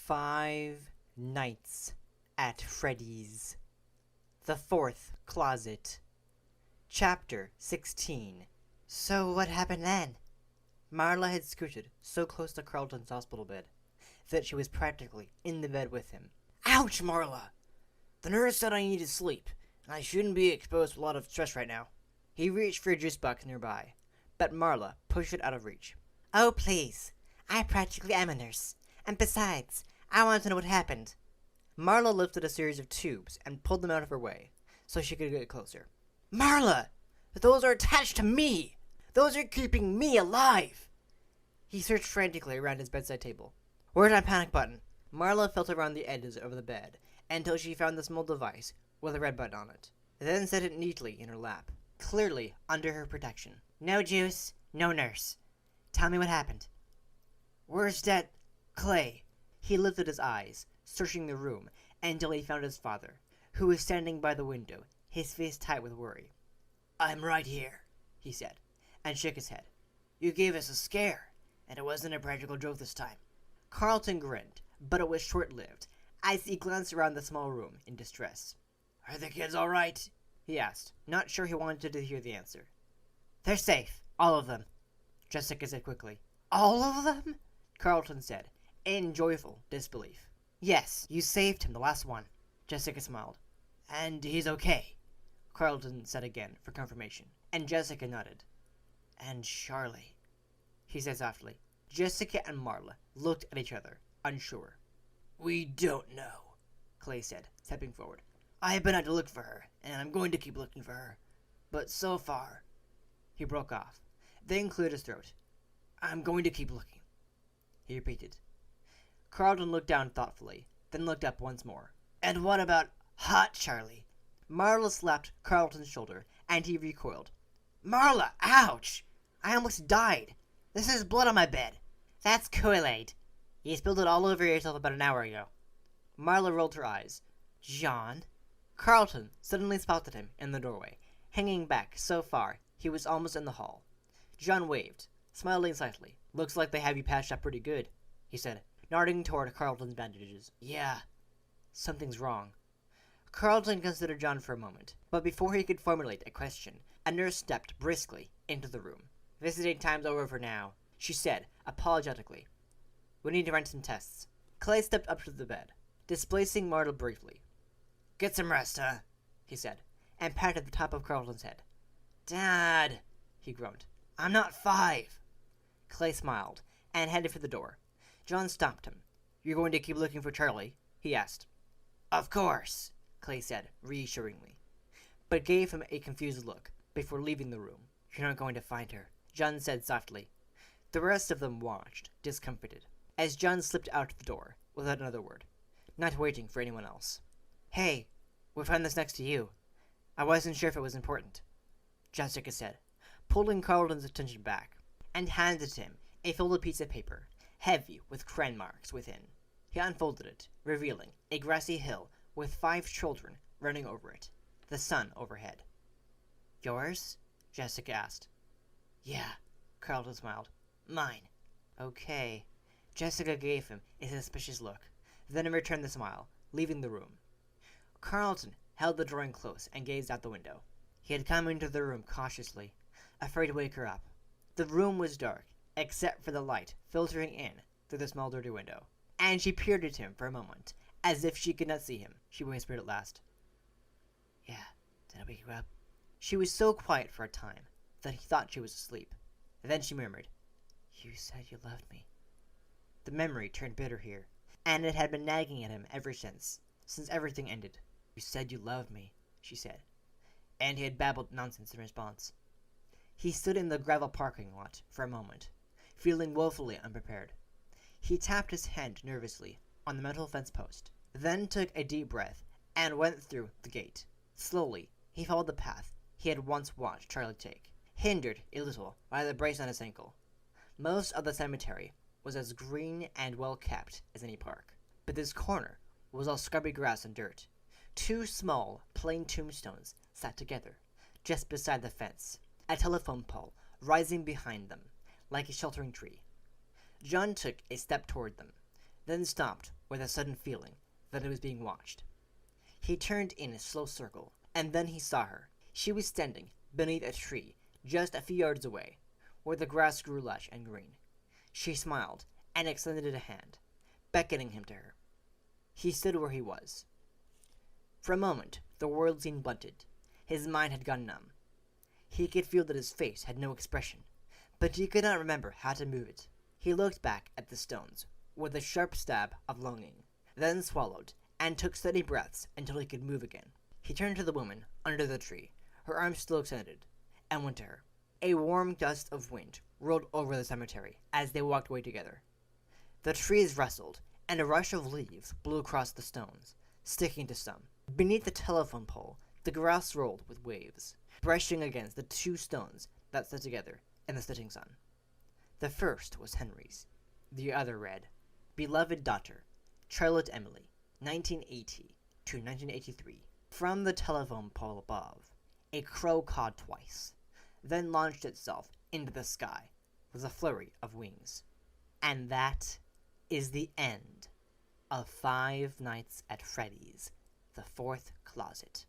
5 Nights at Freddy's. The Fourth Closet. Chapter 16. So what happened then? Marla had scooted so close to Carlton's hospital bed that she was practically in the bed with him. Ouch, Marla! The nurse said I needed sleep, and I shouldn't be exposed to a lot of stress right now. He reached for a juice box nearby, but Marla pushed it out of reach. Oh, please. I practically am a nurse. And besides, I want to know what happened. Marla lifted a series of tubes and pulled them out of her way so she could get closer. Marla! Those are attached to me! Those are keeping me alive! He searched frantically around his bedside table. Where's my panic button? Marla felt around the edges of the bed until she found the small device with a red button on it, then set it neatly in her lap, clearly under her protection. No juice, no nurse. Tell me what happened. Where's that Clay? He lifted his eyes, searching the room, until he found his father, who was standing by the window, his face tight with worry. I'm right here, he said, and shook his head. You gave us a scare, and it wasn't a practical joke this time. Carlton grinned, but it was short-lived, as he glanced around the small room in distress. Are the kids all right? He asked, not sure he wanted to hear the answer. They're safe, all of them, Jessica said quickly. All of them? Carlton said, in joyful disbelief. Yes, you saved him, the last one. Jessica smiled. And he's okay, Carlton said again for confirmation, and Jessica nodded. And Charlie, he said softly. Jessica and Marla looked at each other, unsure. We don't know, Clay said, stepping forward. I've been out to look for her, and I'm going to keep looking for her. But so far... He broke off, then cleared his throat. I'm going to keep looking, he repeated. Carlton looked down thoughtfully, then looked up once more. And what about Hot Charlie? Marla slapped Carlton's shoulder, and he recoiled. Marla, ouch! I almost died. This is blood on my bed. That's Kool-Aid. You spilled it all over yourself about an hour ago. Marla rolled her eyes. John? Carlton suddenly spotted him in the doorway, hanging back so far he was almost in the hall. John waved, smiling slightly. Looks like they have you patched up pretty good, he said, nodding toward Carlton's bandages. Yeah. Something's wrong. Carlton considered John for a moment, but before he could formulate a question, a nurse stepped briskly into the room. Visiting time's over for now, she said, apologetically. We need to run some tests. Clay stepped up to the bed, displacing Marla briefly. Get some rest, huh? He said, and patted the top of Carlton's head. Dad, he groaned. I'm not 5. Clay smiled and headed for the door. John stopped him. You're going to keep looking for Charlie? He asked. Of course, Clay said reassuringly, but gave him a confused look before leaving the room. You're not going to find her, John said softly. The rest of them watched, discomfited, as John slipped out the door without another word, not waiting for anyone else. Hey, we found this next to you. I wasn't sure if it was important, Jessica said, pulling Carlton's attention back, and handed him a folded piece of paper, heavy with crayon marks within. He unfolded it, revealing a grassy hill with 5 children running over it, the sun overhead. Yours? Jessica asked. Yeah, Carlton smiled. Mine. Okay. Jessica gave him a suspicious look, then returned the smile, leaving the room. Carlton held the drawing close and gazed out the window. He had come into the room cautiously, afraid to wake her up. The room was dark, except for the light filtering in through the small dirty window, and she peered at him for a moment, as if she could not see him. She whispered at last. Yeah, did I wake you up? She was so quiet for a time that he thought she was asleep. Then she murmured, You said you loved me. The memory turned bitter here, and it had been nagging at him ever since everything ended. You said you loved me, she said, and he had babbled nonsense in response. He stood in the gravel parking lot for a moment, feeling woefully unprepared. He tapped his hand nervously on the metal fence post, then took a deep breath and went through the gate. Slowly, he followed the path he had once watched Charlie take, hindered a little by the brace on his ankle. Most of the cemetery was as green and well-kept as any park, but this corner was all scrubby grass and dirt. 2 small, plain tombstones sat together, just beside the fence, a telephone pole rising behind them, like a sheltering tree. John took a step toward them, then stopped with a sudden feeling that he was being watched. He turned in a slow circle, and then he saw her. She was standing beneath a tree just a few yards away, where the grass grew lush and green. She smiled and extended a hand, beckoning him to her. He stood where he was. For a moment, the world seemed blunted. His mind had gone numb. He could feel that his face had no expression, but he could not remember how to move it. He looked back at the stones with a sharp stab of longing, then swallowed and took steady breaths until he could move again. He turned to the woman under the tree, her arms still extended, and went to her. A warm gust of wind rolled over the cemetery as they walked away together. The trees rustled, and a rush of leaves blew across the stones, sticking to some. Beneath the telephone pole, the grass rolled with waves, brushing against the two stones that stood together in the setting sun. The first was Henry's. The other read, Beloved Daughter, Charlotte Emily, 1980 to 1983. From the telephone pole above, a crow cawed twice, then launched itself into the sky with a flurry of wings. And that is the end of Five Nights at Freddy's, The Fourth Closet.